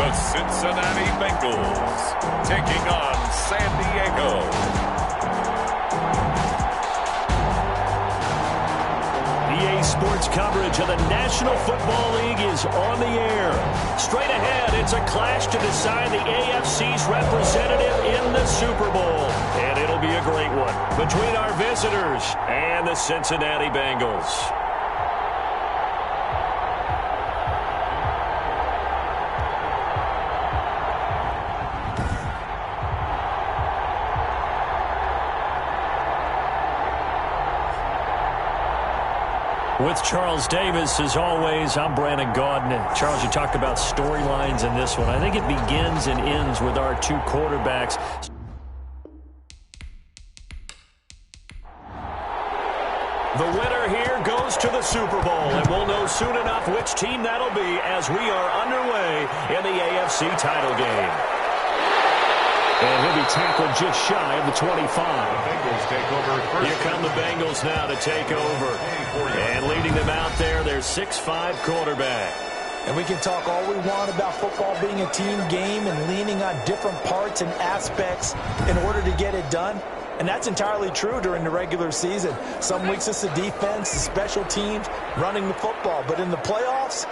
The Cincinnati Bengals taking on San Diego. EA Sports coverage of the National Football League is on the air. Straight ahead, it's a clash to decide the AFC's representative in the Super Bowl. And it'll be a great one between our visitors and the Cincinnati Bengals. With Charles Davis, as always, I'm Brandon Gaudin. Charles, you talked about storylines in this one. I think it begins and ends with our two quarterbacks. The winner here goes to the Super Bowl, and we'll know soon enough which team that'll be as we are underway in the AFC title game. And he'll be tackled just shy of the 25. The Bengals take over first. Here come the Bengals now to take over. And leading them out there, their 6'5" quarterback. And we can talk all we want about football being a team game and leaning on different parts and aspects in order to get it done. And that's entirely true during the regular season. Some weeks it's the defense, the special teams, running the football. But in the playoffs,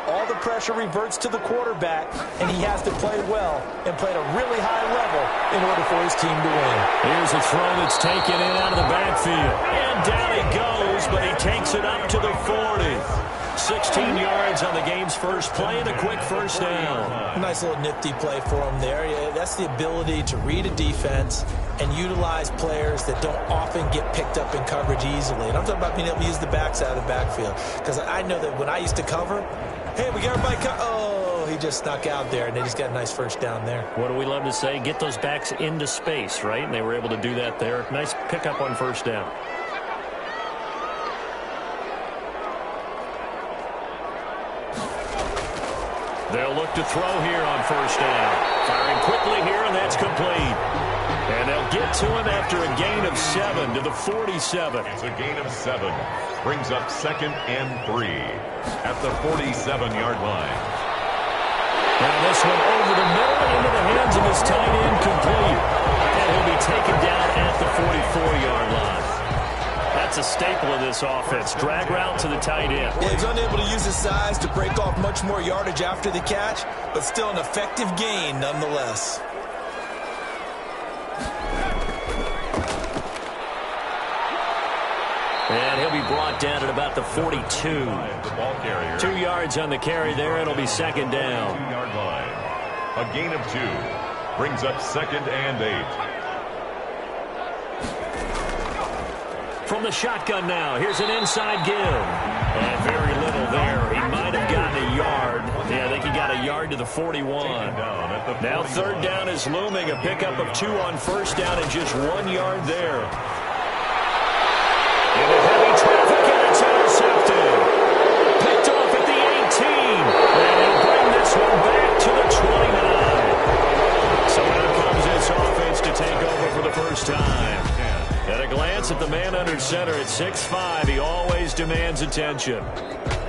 all the pressure reverts to the quarterback, and he has to play well and play at a really high level in order for his team to win. Here's a throw that's taken in out of the backfield. And down he goes, but he takes it up to the 40. 16 yards on the game's first play and a quick first down. Nice little nifty play for him there. Yeah, that's the ability to read a defense and utilize players that don't often get picked up in coverage easily. And I'm talking about being able to use the backside of the backfield. Because I know that when I used to cover, hey, we got everybody oh, he just snuck out there, and they just got a nice first down there. What do we love to say? Get those backs into space, right? And they were able to do that there. Nice pickup on first down. They'll look to throw here on first down. Firing quickly here, and that's complete. And they'll get to him after a gain of 7 to the 47. It's a gain of 7. Brings up 2nd and 3 at the 47-yard line. Now this one over the middle into the hands of his tight end, complete. And he'll be taken down at the 44-yard line. That's a staple of this offense. Drag route to the tight end. Yeah, he's unable to use his size to break off much more yardage after the catch, but still an effective gain nonetheless. And he'll be brought down at about the 42. The ball carrier. 2 yards on the carry there. It'll be second down. 2-yard line. A gain of 2. Brings up 2nd and 8. From the shotgun now, here's an inside give. And very little there. He might have gotten a yard. Yeah, I think he got a yard to the 41. Now 3rd down is looming. A pickup of 2 on first down and just 1 yard there. Into heavy traffic, and it's intercepted. Picked off at the 18. And he'll bring this one back to the 29. So here comes this offense to take over for the first time. At a glance at the man under center at 6'5", he always demands attention.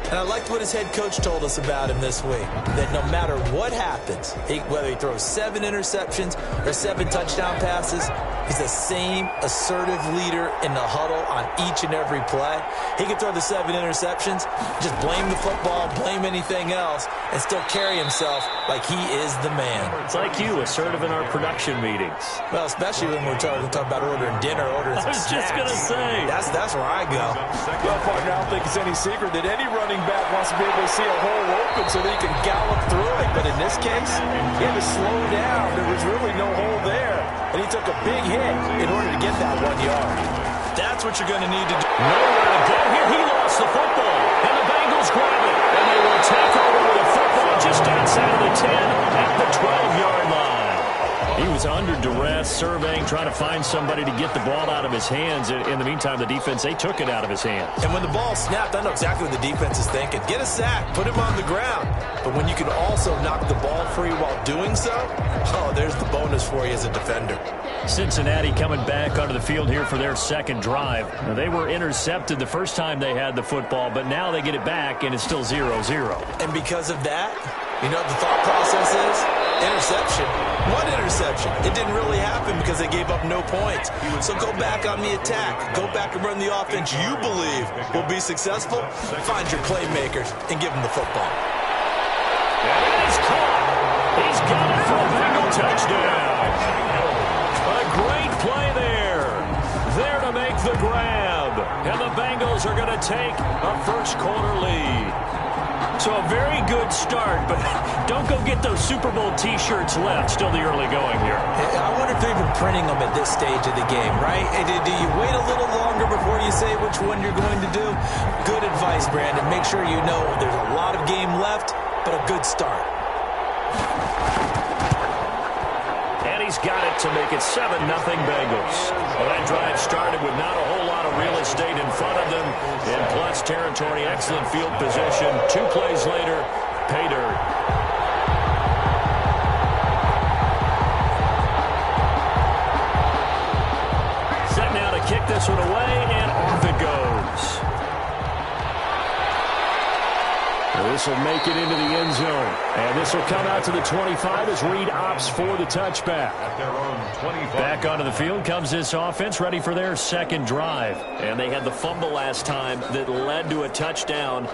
And I liked what his head coach told us about him this week, that no matter what happens, whether he throws 7 interceptions or 7 touchdown passes, he's the same assertive leader in the huddle on each and every play. He can throw the 7 interceptions, just blame the football, blame anything else, and still carry himself like he is the man. It's like you, assertive in our production meetings. Well, especially when we're talking about ordering dinner, ordering some snacks. I was just going to say. That's where I go. Well, partner, I don't think it's any secret that any running back wants to be able to see a hole open so that he can gallop through it. But in this case, he had to slow down. There was really no hole there. And he took a big hit in order to get that 1 yard. That's what you're going to need to do. Nowhere to go here. He lost the football. And the Bengals grab it. And they will take over with the football just outside of the 10 at the 12-yard line. He was under duress, surveying, trying to find somebody to get the ball out of his hands. In the meantime, the defense, they took it out of his hands. And when the ball snapped, I know exactly what the defense is thinking. Get a sack, put him on the ground. But when you can also knock the ball free while doing so, oh, there's the bonus for you as a defender. Cincinnati coming back onto the field here for their second drive. Now, they were intercepted the first time they had the football, but now they get it back, and it's still 0-0. And because of that, You know what the thought process is? Interception. What interception? It didn't really happen because they gave up no points. So go back on the attack. Go back and run the offense you believe will be successful. Find your playmakers and give them the football. And he's caught. He's got it for a Bengal touchdown. A great play there. There to make the grab. And the Bengals are going to take a first-quarter lead. So a very good start, but don't go get those Super Bowl T-shirts left. Still the early going here. I wonder if they're even printing them at this stage of the game, right? Do you wait a little longer before you say which one you're going to do? Good advice, Brandon. Make sure you know there's a lot of game left, but a good start. And he's got it to make it 7-0 Bengals. Well, that drive started with not a whole lot of real estate in front of them. In plus territory, excellent field position. 2 plays later, pay dirt. Set now to kick this one away, and off it goes. This will make it into the end zone. And this will come out to the 25 as Reed opts for the touchback. At their own 25. Back onto the field comes this offense, ready for their second drive. And they had the fumble last time that led to a touchdown.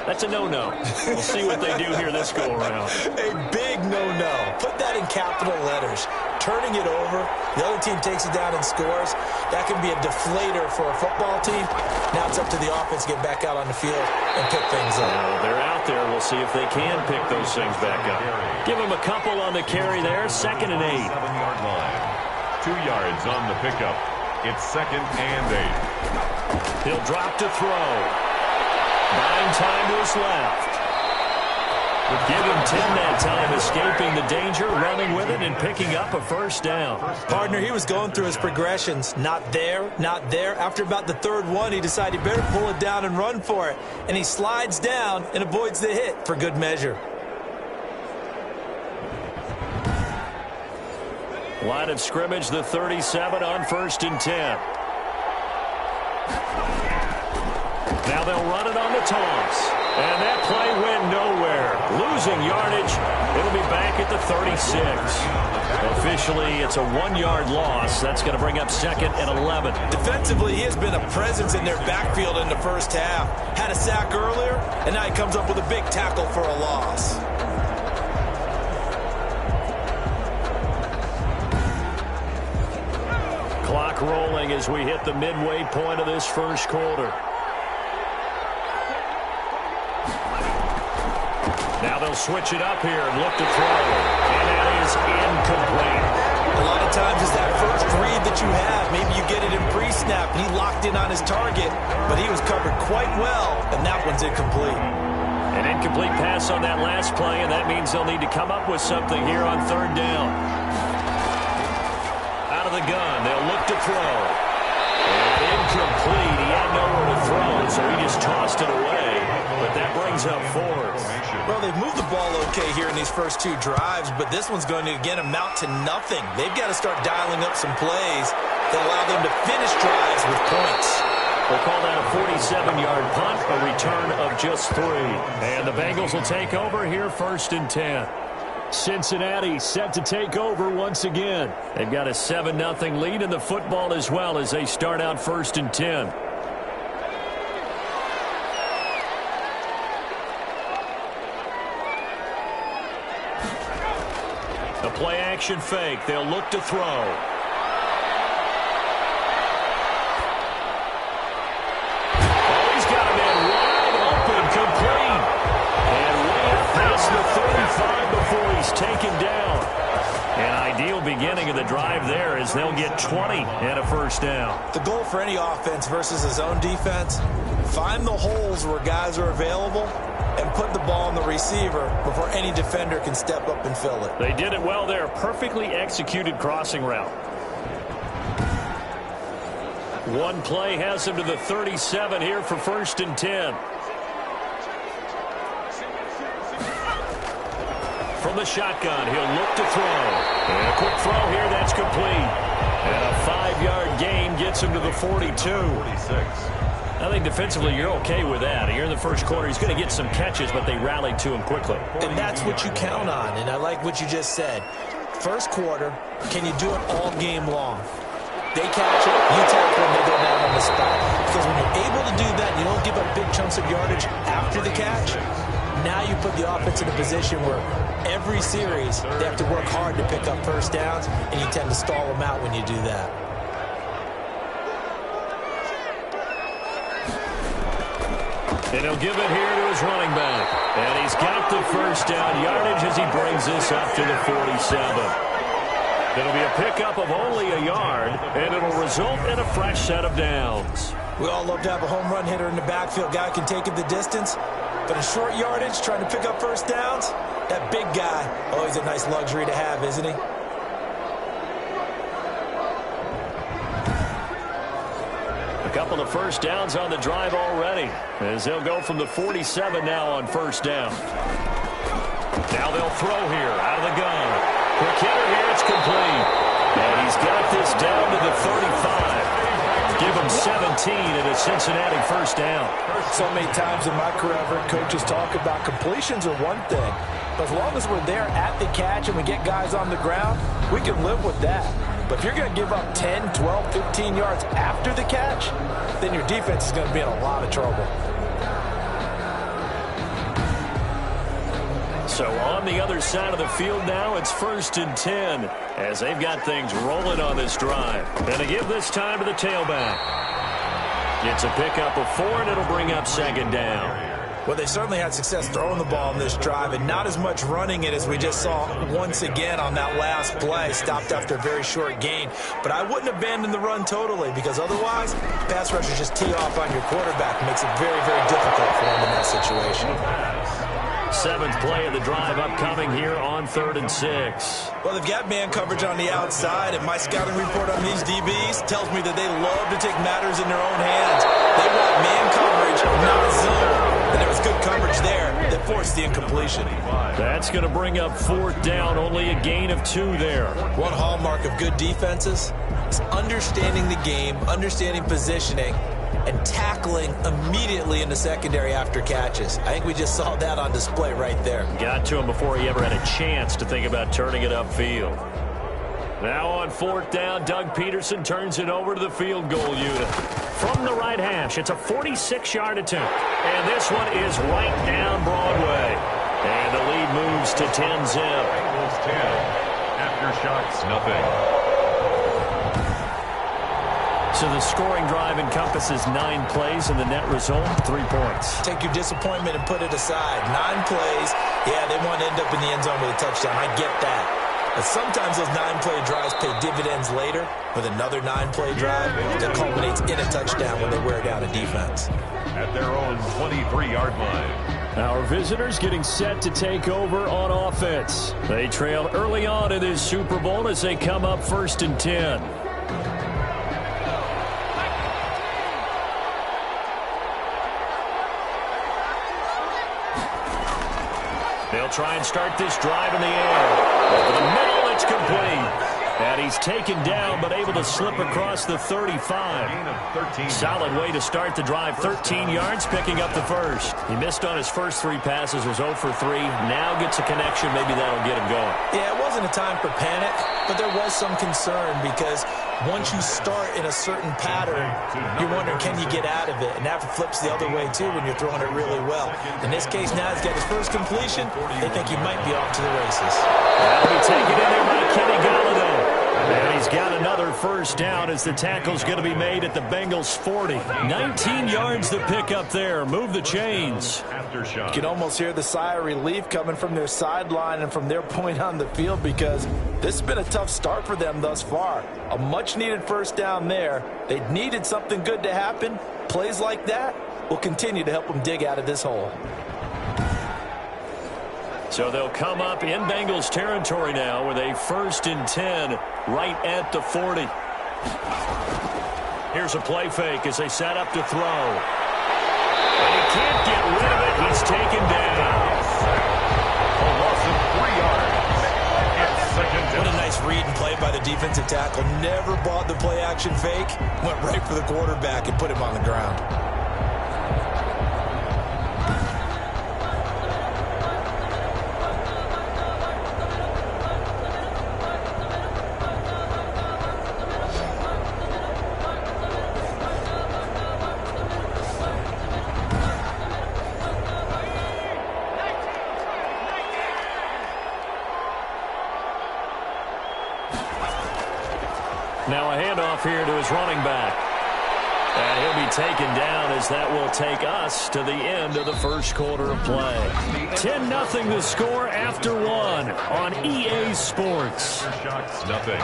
That's a no-no. We'll see what they do here this go-around. A big no-no. Put that in capital letters. Turning it over, the other team takes it down and scores. That can be a deflator for a football team. Now it's up to the offense to get back out on the field and pick things up. Now they're out there. We'll see if they can pick those things back up. Give them a couple on the carry there. 2nd and 8. 7-yard line. 2 yards on the pickup. It's 2nd and 8. He'll drop to throw. Buying time to his left. Give him 10 that time, escaping the danger, running with it, and picking up a first down. Partner, he was going through his progressions. Not there, not there. After about the 3rd one, he decided he better pull it down and run for it. And he slides down and avoids the hit for good measure. Line of scrimmage, the 37 on 1st and 10. Now they'll run it on the toss. And that play went nowhere. Losing yardage. It'll be back at the 36. Officially, it's a 1-yard loss. That's going to bring up 2nd and 11. Defensively, he has been a presence in their backfield in the first half. Had a sack earlier, and now he comes up with a big tackle for a loss. Clock rolling as we hit the midway point of this first quarter. Now they'll switch it up here and look to throw. And that is incomplete. A lot of times it's that first read that you have. Maybe you get it in pre-snap and he locked in on his target, but he was covered quite well, and that one's incomplete. An incomplete pass on that last play, and that means they'll need to come up with something here on 3rd down. Out of the gun, they'll look to throw. And incomplete. He had nowhere to throw, so he just tossed it away. But that brings up 4th. Well, they've moved the ball okay here in these first 2 drives, but this one's going to, again, amount to nothing. They've got to start dialing up some plays that allow them to finish drives with points. We'll call that a 47-yard punt, a return of just 3. And the Bengals will take over here 1st and 10. Cincinnati set to take over once again. They've got a 7-0 lead in the football as well as they start out 1st and 10. The play action fake. They'll look to throw. Oh, he's got a man wide open, complete. And way up past the 35 before he's taken down. An ideal beginning of the drive there as they'll get 20 and a first down. The goal for any offense versus his own defense, find the holes where guys are available and put the ball on the receiver before any defender can step up and fill it. They did it well there. Perfectly executed crossing route. One play has him to the 37 here for 1st and 10. From the shotgun, he'll look to throw. And a quick throw here, that's complete. And a 5-yard gain gets him to the 42. 46. I think defensively you're okay with that. Here in the first quarter, he's going to get some catches, but they rallied to him quickly. And that's what you count on, and I like what you just said. First quarter, can you do it all game long? They catch it, you tackle them, they go down on the spot. Because when you're able to do that, you don't give up big chunks of yardage after the catch, now you put the offense in a position where every series they have to work hard to pick up first downs, and you tend to stall them out when you do that. And he'll give it here to his running back. And he's got the first down yardage as he brings this up to the 47. It'll be a pickup of only a yard, and it'll result in a fresh set of downs. We all love to have a home run hitter in the backfield. Guy can take it the distance. But in short yardage, trying to pick up first downs, that big guy, always a nice luxury to have, isn't he? A couple of first downs on the drive already, as they'll go from the 47 now on first down. Now they'll throw here out of the gun. Quick hitter here, it's complete. And he's got this down to the 35. Give him 17 at a Cincinnati first down. So many times in my career, I've heard coaches talk about completions are one thing. But as long as we're there at the catch and we get guys on the ground, we can live with that. But if you're going to give up 10, 12, 15 yards after the catch, then your defense is going to be in a lot of trouble. So on the other side of the field now, it's 1st and 10 as they've got things rolling on this drive. And they give this time to the tailback. It's a pickup of 4, and it'll bring up 2nd down. Well, they certainly had success throwing the ball in this drive, and not as much running it as we just saw once again on that last play. Stopped after a very short gain. But I wouldn't abandon the run totally, because otherwise, pass rushers just tee off on your quarterback. Makes it very, very difficult for him in that situation. 7th play of the drive upcoming here on 3rd and 6. Well, they've got man coverage on the outside, and my scouting report on these DBs tells me that they love to take matters in their own hands. They want man coverage, not zone. And there was good coverage there that forced the incompletion. That's going to bring up 4th down, only a gain of 2 there. One hallmark of good defenses is understanding the game, understanding positioning, and tackling immediately in the secondary after catches. I think we just saw that on display right there. Got to him before he ever had a chance to think about turning it upfield. Now on 4th down, Doug Peterson turns it over to the field goal unit. From the right hash, it's a 46-yard attempt. And this one is right down Broadway. And the lead moves to 10-zip. Bengals 10. Aftershocks, nothing. So the scoring drive encompasses 9 plays, and the net result, 3 points. Take your disappointment and put it aside. 9 plays, yeah, they want to end up in the end zone with a touchdown. I get that. But sometimes those 9-play drives pay dividends later with another 9-play drive that culminates in a touchdown when they wear down a defense. At their own 23-yard line. Our visitors getting set to take over on offense. They trail early on in this Super Bowl as they come up 1st and 10. They'll try and start this drive in the air. Over the middle, it's complete. And he's taken down, but able to slip across the 35. Solid way to start the drive. 13 yards, picking up the first. He missed on his first 3 passes, was 0 for 3. Now gets a connection. Maybe that'll get him going. Yeah, it wasn't a time for panic, but there was some concern because once you start in a certain pattern, you're wondering, can you get out of it? And that flips the other way, too, when you're throwing it really well. In this case, now he's got his first completion. They think he might be off to the races. That'll be taken in there by Kenny Golladay. And he's got another first down as the tackle's going to be made at the Bengals 40. 19 yards to pick up there. Move the chains. You can almost hear the sigh of relief coming from their sideline and from their point on the field because this has been a tough start for them thus far. A much-needed first down there. They needed something good to happen. Plays like that will continue to help them dig out of this hole. So they'll come up in Bengals territory now with a 1st and 10 right at the 40. Here's a play fake as they set up to throw. And he can't get rid of it. He's taken down. A loss of 3 yards. It's 2nd down. What a nice read and play by the defensive tackle. Never bought the play-action fake. Went right for the quarterback and put him on the ground. Now a handoff here to his running back. And he'll be taken down as that will take us to the end of the first quarter of play. 10-0 the score after one on EA Sports. Aftershocks, nothing.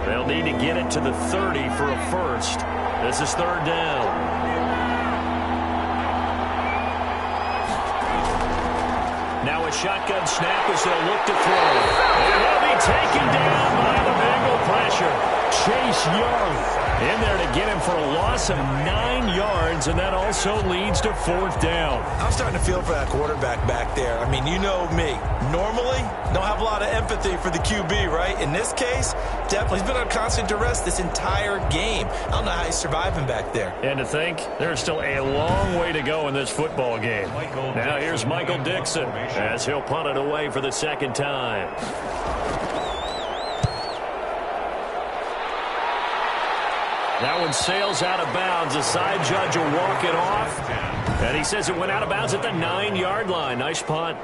They'll need to get it to the 30 for a first. This is third down. Now a shotgun snap as they'll look to throw. And he'll be taken down by the Bengal pressure. Chase Young in there to get him for a loss of 9 yards, and that also leads to fourth down. I'm starting to feel for that quarterback back there. I mean, you know me. Normally, don't have a lot of empathy for the QB, right? In this case, definitely. He's been on constant duress this entire game. I don't know how he's surviving back there. And to think, there's still a long way to go in this football game. Now here's Michael Dixon as he'll punt it away for the second time. That one sails out of bounds. The side judge will walk it off. And he says it went out of bounds at the 9-yard line. Nice punt.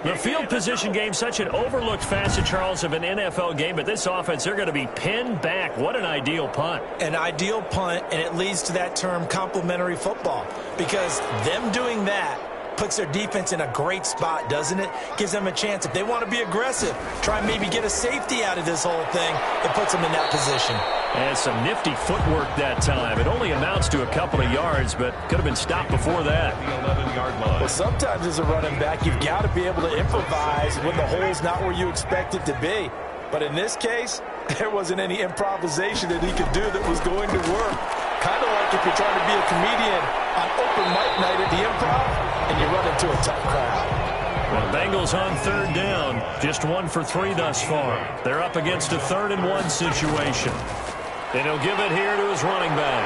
The field position game, such an overlooked facet, Charles, of an NFL game. But this offense, they're going to be pinned back. What an ideal punt. An ideal punt, and it leads to that term complementary football. Because them doing that puts their defense in a great spot, doesn't it? Gives them a chance. If they want to be aggressive, try and maybe get a safety out of this whole thing, it puts them in that position. And some nifty footwork that time. It only amounts to a couple of yards, but could have been stopped before that. The 11-yard line. Well, sometimes as a running back, you've got to be able to improvise when the hole's not where you expect it to be. But in this case, there wasn't any improvisation that he could do that was going to work. Kind of like if you're trying to be a comedian on open mic night at the Improv and you run into a tough crowd. Well, Bengals on third down. Just 1 for 3 thus far. They're up against a 3rd-and-1 situation. And he'll give it here to his running back.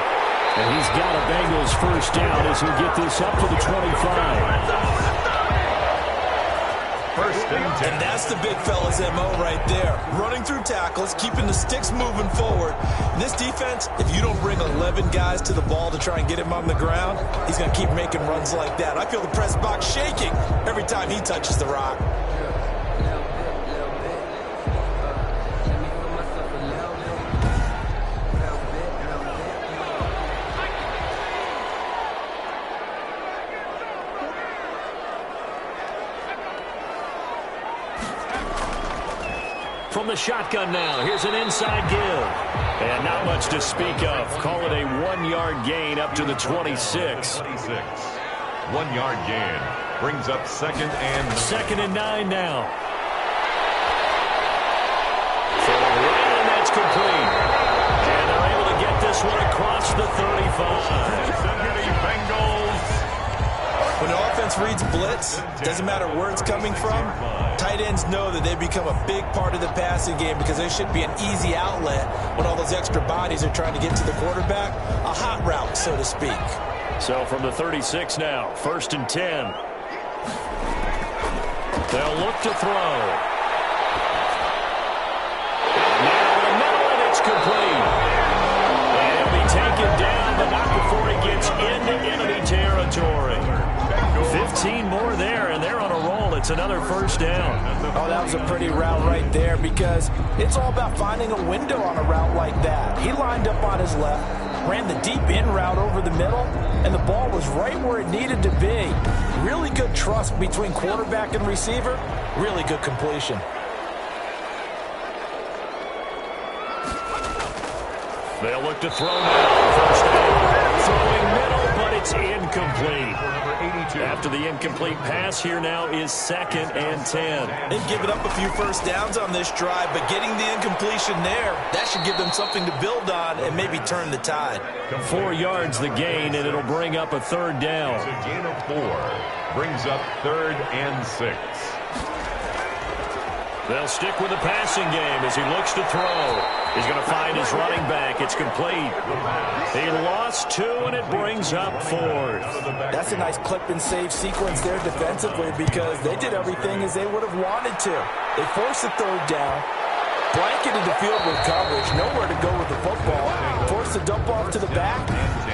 And he's got a Bengals first down as he'll get this up to the 25. First and 10. And that's the big fella's MO right there. Running through tackles, keeping the sticks moving forward. In this defense, if you don't bring 11 guys to the ball to try and get him on the ground, he's going to keep making runs like that. I feel the press box shaking every time he touches the rock. From the shotgun now, here's an inside give. And not much to speak of. Call it a 1-yard gain up to the 26. 1-yard gain. Brings up second and 9 now. For a run, and that's complete. And they're able to get this one across the 35. Bengals. When the offense reads blitz, doesn't matter where it's coming from, tight ends know that they become a big part of the passing game because there should be an easy outlet when all those extra bodies are trying to get to the quarterback. A hot route, so to speak. So from the 36 now, 1st and 10. They'll look to throw. Now the middle, and it's complete. And he'll be taken down, but not before he gets into enemy territory. 15 more there, and they're on a roll. It's another first down. Oh, that was a pretty route right there because it's all about finding a window on a route like that. He lined up on his left, ran the deep in route over the middle, and the ball was right where it needed to be. Really good trust between quarterback and receiver. Really good completion. They'll look to throw now. First down. Throwing middle, but it's incomplete. After the incomplete pass, here now is 2nd and 10. They've given up a few first downs on this drive, but getting the incompletion there, that should give them something to build on and maybe turn the tide. 4 yards the gain, and it'll bring up a 3rd down. It's a gain of 4. Brings up 3rd and 6. They'll stick with the passing game as he looks to throw. He's going to find his running back. It's complete. He lost 2, and it brings up 4th. That's a nice clip and save sequence there defensively because they did everything as they would have wanted to. They forced the 3rd down, blanketed the field with coverage, nowhere to go with the football, forced the dump off to the back,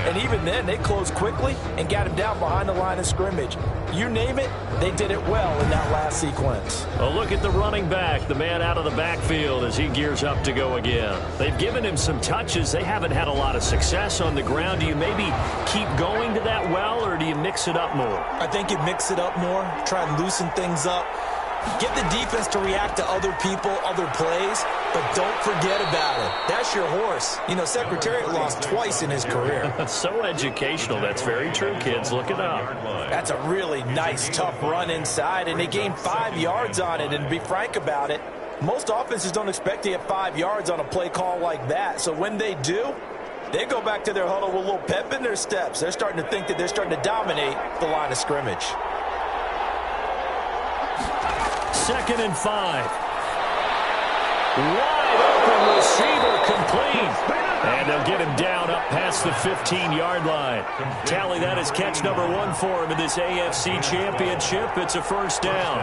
And even then, they closed quickly and got him down behind the line of scrimmage. You name it, they did it well in that last sequence. A look at the running back, the man out of the backfield as he gears up to go again. They've given him some touches. They haven't had a lot of success on the ground. Do you maybe keep going to that well, or do you mix it up more? I think you mix it up more, try and loosen things up. Get the defense to react to other people, other plays, but don't forget about it. That's your horse. You know, Secretariat lost twice in his career. So educational. That's very true, kids. Look it up. That's a really nice, tough run inside, and they gained 5 yards on it. And to be frank about it, most offenses don't expect to get 5 yards on a play call like that. So when they do, they go back to their huddle with a little pep in their steps. They're starting to think that they're starting to dominate the line of scrimmage. 2nd and 5. Wide open receiver complete. And they'll get him down up past the 15-yard line. Tally that as catch number 1 for him in this AFC Championship. It's a first down.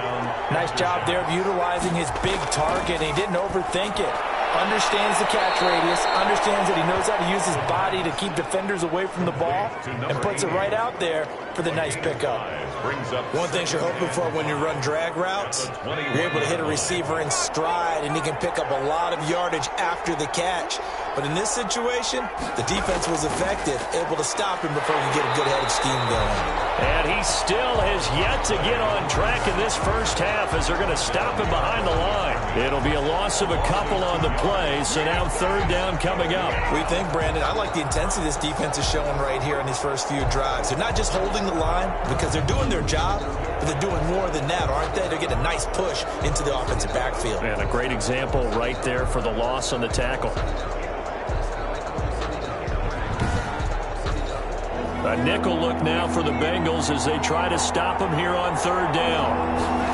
Nice job there of utilizing his big target. He didn't overthink it. Understands the catch radius, understands that he knows how to use his body to keep defenders away from the ball, and puts it right out there for the nice pickup. One thing you're hoping for when you run drag routes, you're able to hit a receiver in stride, and he can pick up a lot of yardage after the catch. But in this situation, the defense was effective, able to stop him before he get a good head of steam going. And he still has yet to get on track in this first half as they're going to stop him behind the line. It'll be a loss of a couple on the play, so now 3rd down coming up. We think, Brandon, I like the intensity this defense is showing right here in these first few drives. They're not just holding the line because they're doing their job, but they're doing more than that, aren't they? They're getting a nice push into the offensive backfield. And a great example right there for the loss on the tackle. A nickel look now for the Bengals as they try to stop him here on 3rd down.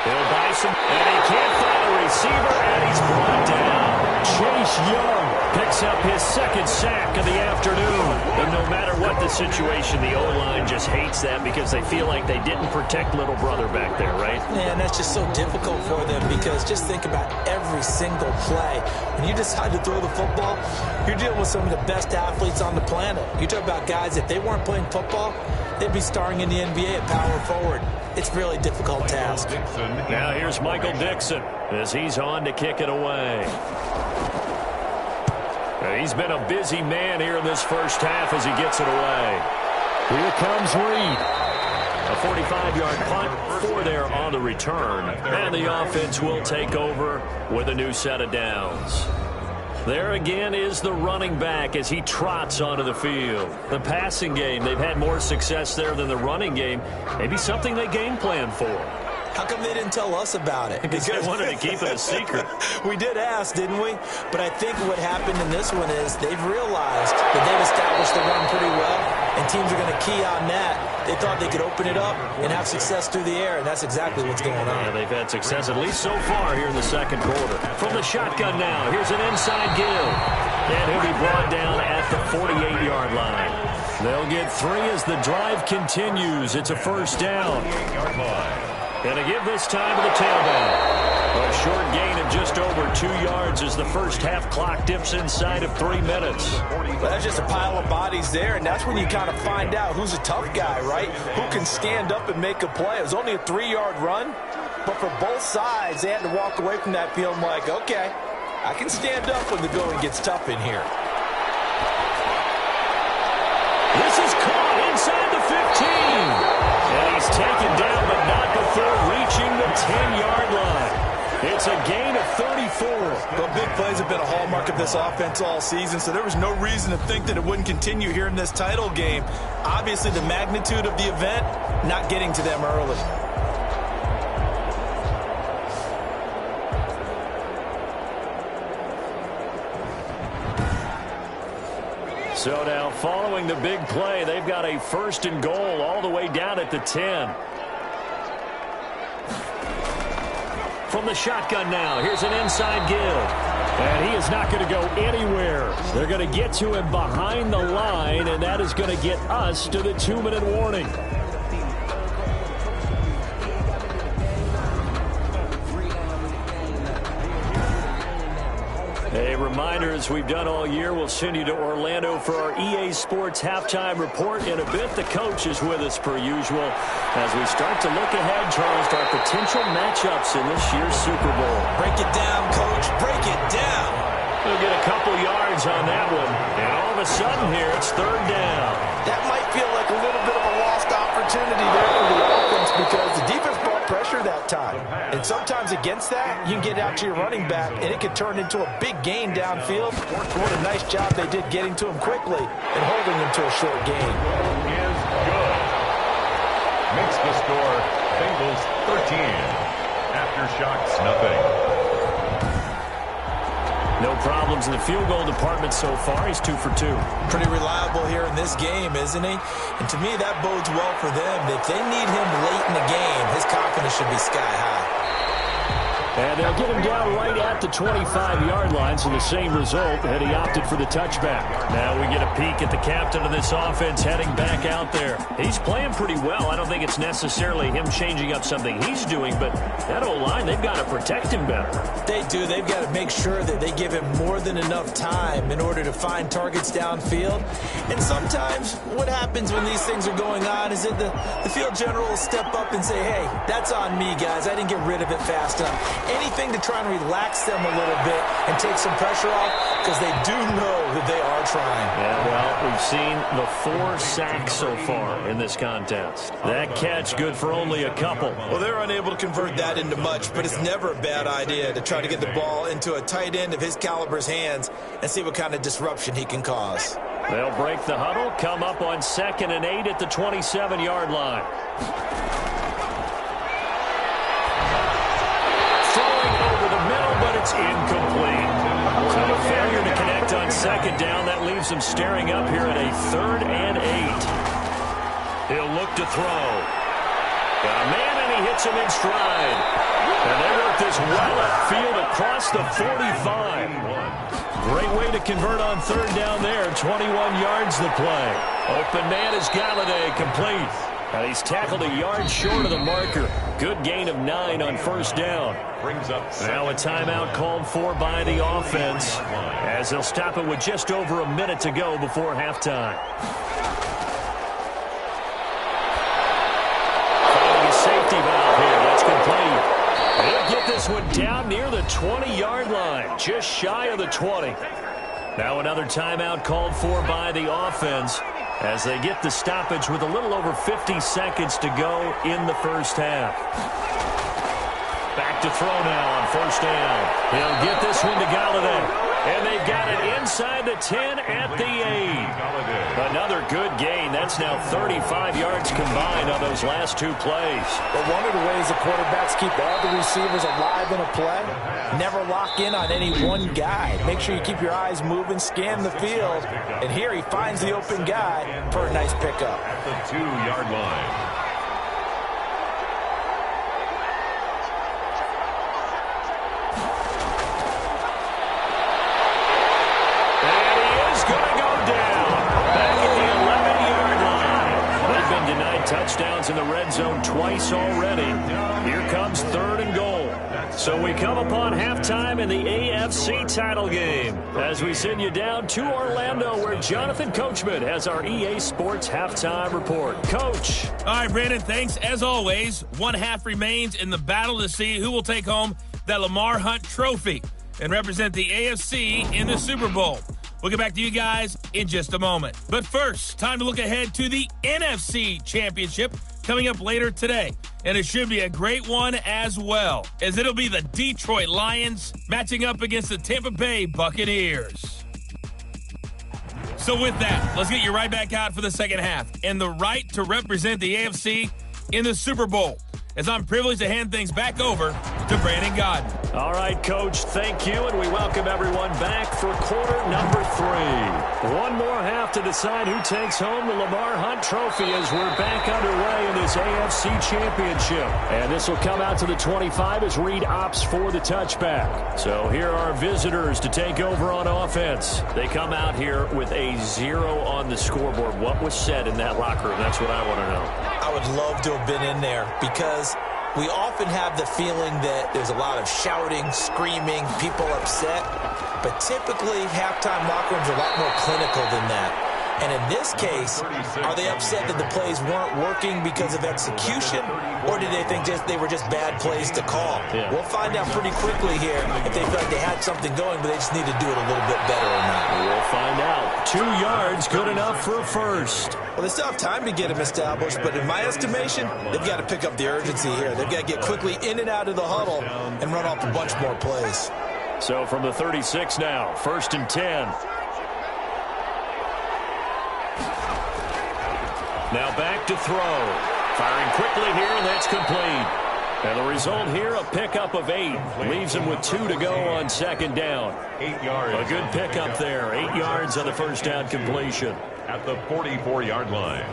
He'll buy some, and he can't find a receiver, and he's brought down. Chase Young picks up his 2nd sack of the afternoon. And no matter what the situation, the O-line just hates that because they feel like they didn't protect little brother back there, right? Man, that's just so difficult for them because just think about every single play. When you decide to throw the football, you're dealing with some of the best athletes on the planet. You talk about guys, if they weren't playing football, they'd be starring in the NBA at power forward. It's a really difficult task. Now here's Michael Dixon as he's on to kick it away. He's been a busy man here in this first half as he gets it away. Here comes Reed. A 45-yard punt, 4 there on the return. And the offense will take over with a new set of downs. There again is the running back as he trots onto the field. The passing game, they've had more success there than the running game. Maybe something they game plan for. How come they didn't tell us about it? Because they wanted to keep it a secret. We did ask, didn't we? But I think what happened in this one is they've realized that they've established the run pretty well, and teams are going to key on that. They thought they could open it up and have success through the air, and that's exactly what's going on. Yeah, they've had success, at least so far, here in the 2nd quarter. From the shotgun now, here's an inside give. And he'll be brought down at the 48-yard line. They'll get 3 as the drive continues. It's a first down. And a give this time to the tailback. A short gain of just over 2 yards as the first half clock dips inside of 3 minutes. But that's just a pile of bodies there, and that's when you kind of find out who's a tough guy, right? Who can stand up and make a play. It was only a 3-yard run, but for both sides, they had to walk away from that field like, okay, I can stand up when the going gets tough in here. This is caught inside the 15. And he's taken down, but not before reaching the 10-yard line. It's a gain of 34. But big plays have been a hallmark of this offense all season, so there was no reason to think that it wouldn't continue here in this title game. Obviously, the magnitude of the event not getting to them early. So now, following the big play, they've got a 1st and goal all the way down at the 10. From the shotgun now, here's an inside give. And he is not going to go anywhere. They're going to get to him behind the line, and that is going to get us to the 2-minute warning. A reminder, as we've done all year, we'll send you to Orlando for our EA Sports Halftime Report. In a bit, the coach is with us per usual as we start to look ahead, Charles, to our potential matchups in this year's Super Bowl. Break it down, Coach. Break it down. We'll get a couple yards on that one. And all of a sudden here, it's third down. That might feel like a little bit of a lost opportunity there for the offense because the defense brought pressure that time. And sometimes against that, you can get out to your running back, and it can turn into a big gain downfield. What a nice job they did getting to him quickly and holding him to a short gain. Is good. Makes the score Bengals 13. Aftershocks nothing. No problems in the field goal department so far. He's 2 for 2. Pretty reliable here in this game, isn't he? And to me, that bodes well for them. If they need him late in the game, his confidence should be sky high. And they'll get him down right at the 25-yard line, so the same result, and he opted for the touchback. Now we get a peek at the captain of this offense heading back out there. He's playing pretty well. I don't think it's necessarily him changing up something he's doing, but that O-line, they've got to protect him better. They do. They've got to make sure that they give him more than enough time in order to find targets downfield. And sometimes what happens when these things are going on is that the field general will step up and say, hey, that's on me, guys. I didn't get rid of it fast enough. Anything to try and relax them a little bit and take some pressure off because they do know that they are trying. Yeah, well, we've seen the 4 sacks so far in this contest. That catch good for only a couple. Well, they're unable to convert that into much, but it's never a bad idea to try to get the ball into a tight end of his caliber's hands and see what kind of disruption he can cause. They'll break the huddle, come up on 2nd and 8 at the 27-yard line. It's incomplete. So a failure to connect on 2nd down. That leaves him staring up here at a 3rd and 8. He'll look to throw. Got a man, and he hits him in stride. And they work this well upfield across the 45. Great way to convert on 3rd down there. 21 yards the play. Open man is Galladay, complete. And he's tackled a yard short of the marker. Good gain of 9 on 1st down. Brings up now a timeout called for by the offense as they'll stop it with just over a minute to go before halftime. Finding a safety valve here. That's complete. They'll get this one down near the 20-yard line, just shy of the 20. Now another timeout called for by the offense as they get the stoppage with a little over 50 seconds to go in the first half. Back to throw now on 1st down. He'll get this one to Galladay. And they've got it inside the 10 at the 8. Another good gain. That's now 35 yards combined on those last 2 plays. But one of the ways the quarterbacks keep all the receivers alive in a play, never lock in on any one guy. Make sure you keep your eyes moving, scan the field. And here he finds the open guy for a nice pickup. At the 2-yard line. Touchdowns in the red zone twice already. Here comes 3rd and goal. So we come upon halftime in the AFC title game as we send you down to Orlando where Jonathan Coachman has our EA Sports Halftime Report. Coach. All right, Brandon, thanks. As always, 1 half remains in the battle to see who will take home that Lamar Hunt trophy and represent the AFC in the Super Bowl. We'll get back to you guys in just a moment. But first, time to look ahead to the NFC Championship coming up later today. And it should be a great one as well, as it'll be the Detroit Lions matching up against the Tampa Bay Buccaneers. So with that, let's get you right back out for the second half and the right to represent the AFC in the Super Bowl, as I'm privileged to hand things back over to Brandon Godden. All right, Coach, thank you, and we welcome everyone back for quarter number 3. One more half to decide who takes home the Lamar Hunt Trophy as we're back underway in this AFC Championship. And this will come out to the 25 as Reed opts for the touchback. So here are visitors to take over on offense. They come out here with a 0 on the scoreboard. What was said in that locker room? That's what I want to know. I would love to have been in there because we often have the feeling that there's a lot of shouting, screaming, people upset. but typically halftime locker rooms are a lot more clinical than that. And in this case, are they upset that the plays weren't working because of execution, or did they think they were just bad plays to call? Yeah. We'll find out pretty quickly here if they feel like they had something going, but they just need to do it a little bit better or not. We'll find out. 2 yards, good enough for a first. Well, they still have time to get them established, but in my estimation, they've got to pick up the urgency here. They've got to get quickly in and out of the huddle and run off a bunch more plays. So from the 36 now, 1st and 10. Now back to throw. Firing quickly here, and that's complete. And the result here, a pickup of 8. Leaves him with 2 to go on 2nd down. 8 yards. A good pickup there. 8 yards on the first down completion. At the 44-yard line.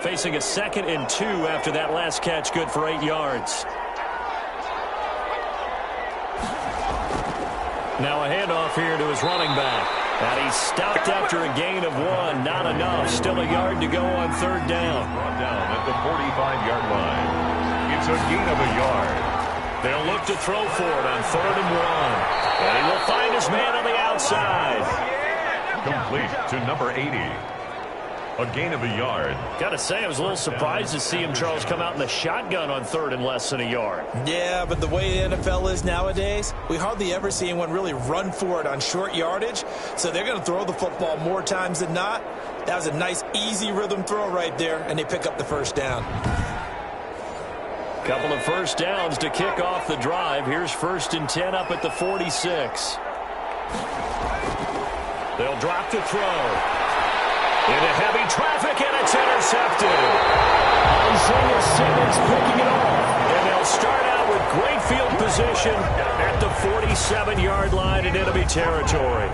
Facing a 2nd and 2 after that last catch, good for 8 yards. Now a handoff here to his running back. And he's stopped after a gain of 1. Not enough. Still a yard to go on 3rd down. Brought down at the 45-yard line. It's a gain of a yard. They'll look to throw for it on 3rd and 1. And he will find his man on the outside. Complete to number 80. A gain of a yard. Gotta say, I was a little surprised to see him, Charles, come out in the shotgun on 3rd and less than a yard. Yeah, but the way the NFL is nowadays, we hardly ever see anyone really run for it on short yardage. So they're going to throw the football more times than not. That was a nice, easy rhythm throw right there, and they pick up the first down. Couple of first downs to kick off the drive. Here's 1st and 10 up at the 46. They'll drop to throw. Into heavy traffic, and it's intercepted. Isaiah Simmons picking it off. And they'll start out with great field position at the 47-yard line in enemy territory.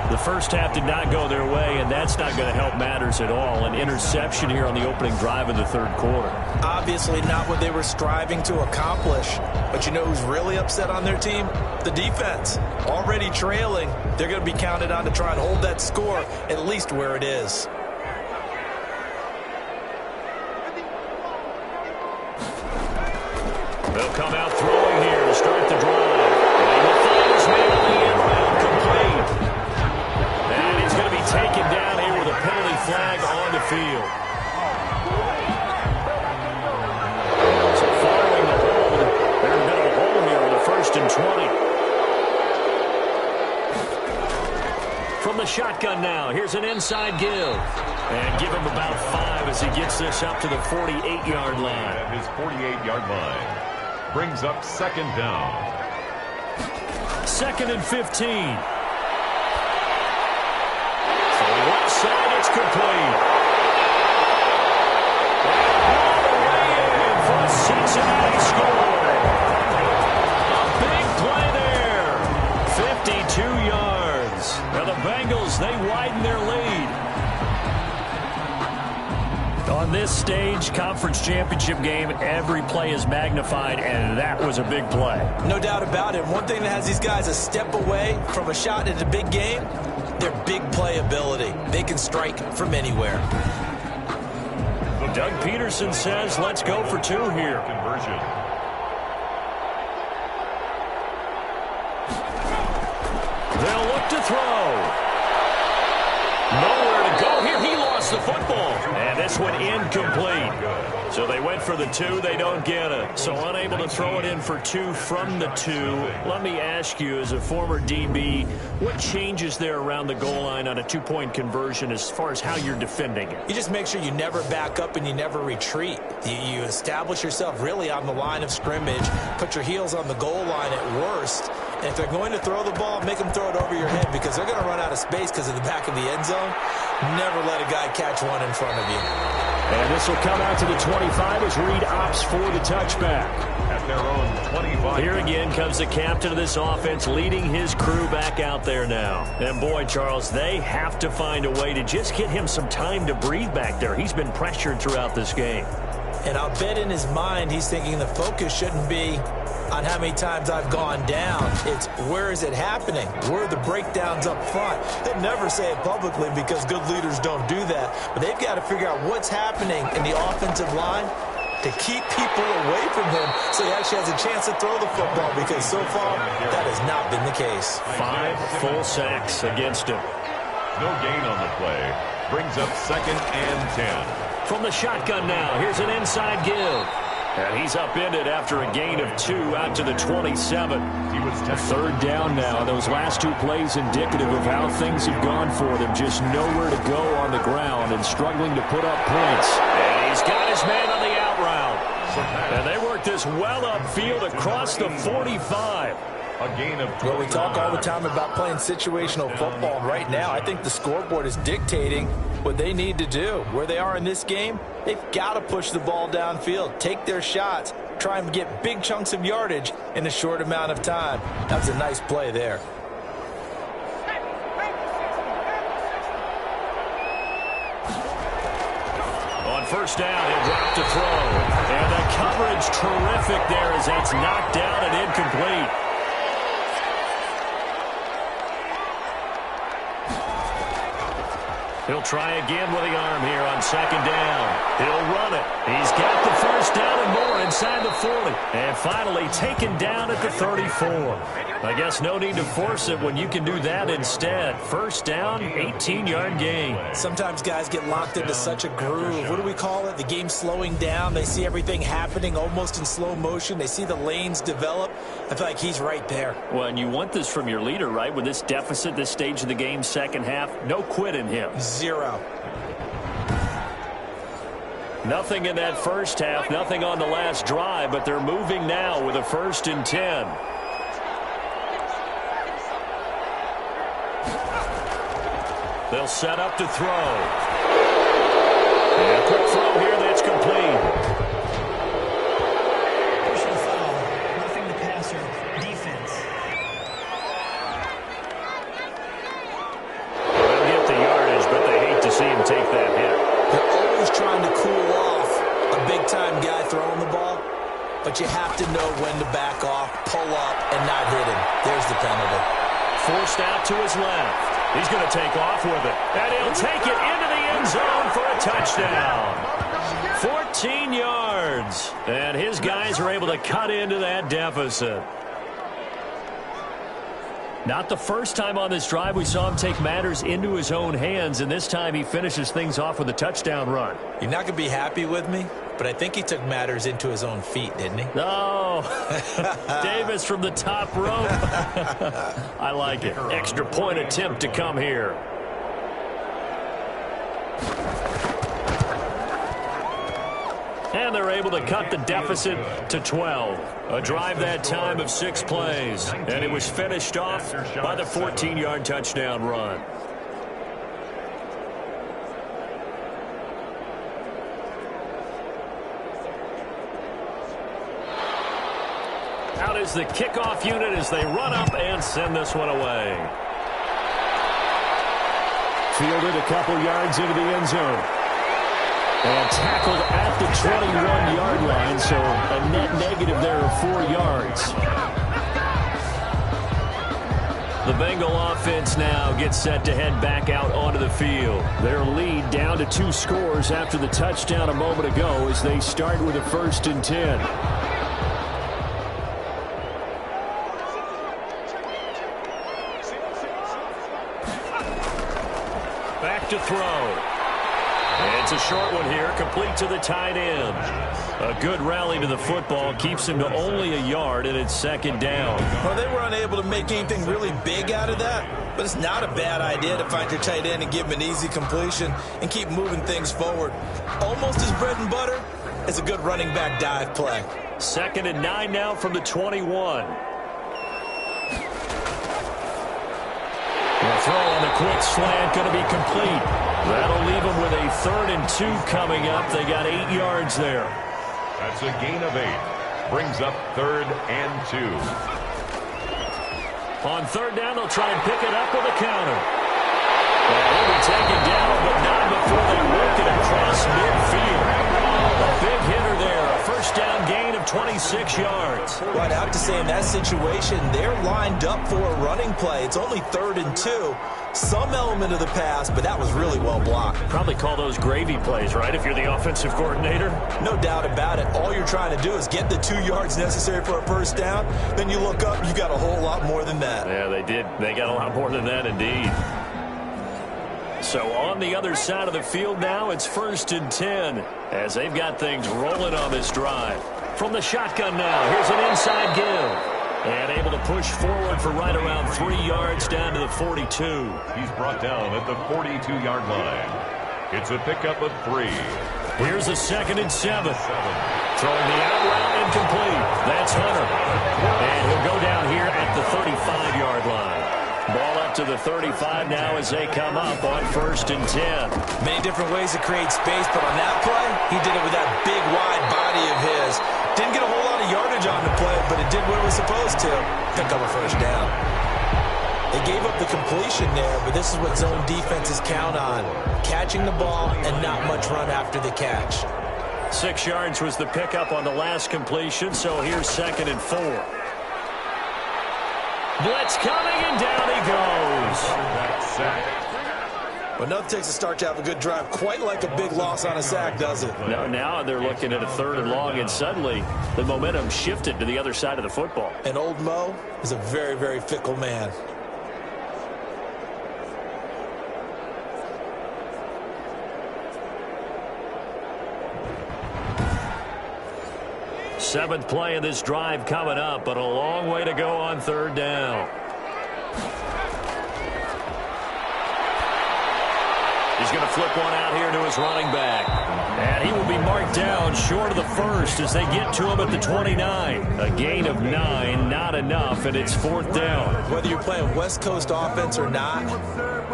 The first half did not go their way, and that's not going to help matters at all. An interception here on the opening drive of the 3rd quarter. Obviously not what they were striving to accomplish. But you know who's really upset on their team? The defense. Already trailing, they're going to be counted on to try and hold that score at least where it is. They'll come out throwing here to start the drive. And he will find his man on the end round, complete. And he's going to be taken down here with a penalty flag on the field. So following the hold, they're in a bit of a hole here with a 1st and 20. From the shotgun now, here's an inside give. And give him about 5 as he gets this up to the 48-yard line. At his 48-yard line. Brings up 2nd down. 2nd and 15. So left side, it's complete. All the way in for a Cincinnati score. A big play there. 52 yards. Now the Bengals, they widen their lead. On this stage, conference championship game, every play is magnified, and that was a big play. No doubt about it. One thing that has these guys a step away from a shot at a big game, their big play ability. They can strike from anywhere. Doug Peterson says, let's go for 2 here. Conversion. They'll look to throw. Nowhere to go here. He lost the football. And this one incomplete. So they went for the 2. They don't get it. So unable to throw it in for 2 from the 2. Let me ask you, as a former DB, what changes there around the goal line on a 2-point conversion as far as how you're defending it? You just make sure you never back up and you never retreat. You establish yourself really on the line of scrimmage, put your heels on the goal line at worst. And if they're going to throw the ball, make them throw it over your head because they're going to run out of space because of the back of the end zone. Never let a guy catch one in front of you. And this will come out to the 25 as Reed opts for the touchback. At their own 25. Here again comes the captain of this offense leading his crew back out there now. And boy, Charles, they have to find a way to just get him some time to breathe back there. He's been pressured throughout this game. And I'll bet in his mind he's thinking the focus shouldn't be on how many times I've gone down. It's where is it happening? Where are the breakdowns up front? They'll never say it publicly because good leaders don't do that. But they've got to figure out what's happening in the offensive line to keep people away from him so he actually has a chance to throw the football, because so far that has not been the case. 5 full sacks against him. No gain on the play. Brings up 2nd and 10. From the shotgun now, here's an inside give. And he's upended after a gain of 2 out to the 27. A 3rd down now. Those last 2 plays indicative of how things have gone for them. Just nowhere to go on the ground and struggling to put up points. And he's got his man on the out route. And they work this well upfield across the 45. A gain of 2. Well, we talk all the time about playing situational football. Right now, I think the scoreboard is dictating what they need to do. Where they are in this game, they've got to push the ball downfield, take their shots, try and get big chunks of yardage in a short amount of time. That was a nice play there. On 1st down, he'll drop to throw. And the coverage terrific there as that's knocked down and incomplete. He'll try again with the arm here on 2nd down. He'll run it. He's got the 1st down and more inside the 40. And finally taken down at the 34. I guess no need to force it when you can do that instead. 1st down, 18-yard gain. Sometimes guys get locked into such a groove. What do we call it? The game slowing down. They see everything happening almost in slow motion. They see the lanes develop. I feel like he's right there. Well, and you want this from your leader, right? With this deficit, this stage of the game, 2nd half, no quit in him. 0. Nothing in that 1st half, nothing on the last drive, but they're moving now with a 1st and 10. They'll set up to throw. And a quick throw here that's complete. Personal foul, roughing the passer, defense. They'll get the yardage, but they hate to see him take that hit. They're always trying to cool off a big-time guy throwing the ball, but you have to know when to back off, pull up, and not hit him. There's the penalty. Forced out to his left. He's going to take off with it. And he'll take it into the end zone for a touchdown. 14 yards. And his guys are able to cut into that deficit. Not the first time on this drive we saw him take matters into his own hands, and this time he finishes things off with a touchdown run. You're not going to be happy with me, but I think he took matters into his own feet, didn't he? No. Davis from the top rope. I like it. Extra point attempt to come here. And they're able to cut the deficit to 12. A drive that time of 6 plays. And it was finished off by the 14-yard touchdown run. Out is the kickoff unit as they run up and send this one away. Fielded a couple yards into the end zone. And tackled at the 21-yard line, so a net negative there of 4 yards. The Bengal offense now gets set to head back out onto the field. Their lead down to 2 scores after the touchdown a moment ago as they start with a 1st and 10. Back to throw. It's a short one here, complete to the tight end. A good rally to the football keeps him to only a yard, and it's 2nd down. Well, they were unable to make anything really big out of that, but it's not a bad idea to find your tight end and give him an easy completion and keep moving things forward. Almost as bread and butter as a good running back dive play. 2nd and 9 now from the 21. The throw on the quick slant going to be complete. That'll leave them with a 3rd and 2 coming up. They got 8 yards there. That's a gain of 8. Brings up 3rd and 2. On 3rd down, they'll try and pick it up with a counter. And he'll be taken down, but not before they work it across midfield. A big hitter there, a first down gain of 26 yards. Well, I'd have to say in that situation, they're lined up for a running play. It's only 3rd and 2. Some element of the pass, but that was really well blocked. Probably call those gravy plays, right, if you're the offensive coordinator? No doubt about it. All you're trying to do is get the 2 yards necessary for a first down. Then you look up, you got a whole lot more than that. Yeah, they did. They got a lot more than that, indeed. So on the other side of the field now, it's 1st and 10 as they've got things rolling on this drive. From the shotgun now, here's an inside give. And able to push forward for right around 3 yards down to the 42. He's brought down at the 42-yard line. It's a pickup of 3. Here's a 2nd and 7. Throwing the out route incomplete. That's Hunter. And he'll go down here at the 35-yard line. Ball up to the 35 now as they come up on 1st and 10. Many different ways to create space, but on that play, he did it with that big, wide body of his. Didn't get a whole lot of yardage on the play, but it did what it was supposed to. Pick up a first down. They gave up the completion there, but this is what zone defenses count on. Catching the ball and not much run after the catch. 6 yards was the pickup on the last completion, so here's 2nd and 4. Blitz coming, and down he goes. But nothing takes a start to have a good drive quite like a big loss on a sack, does it? No, now they're looking at a 3rd and long, and suddenly the momentum shifted to the other side of the football. And old Mo is a very, very fickle man. Seventh play of this drive coming up, but a long way to go on 3rd down. He's going to flip one out here to his running back. And he will be marked down short of the 1st as they get to him at the 29. A gain of 9, not enough, and it's 4th down. Whether you're playing West Coast offense or not,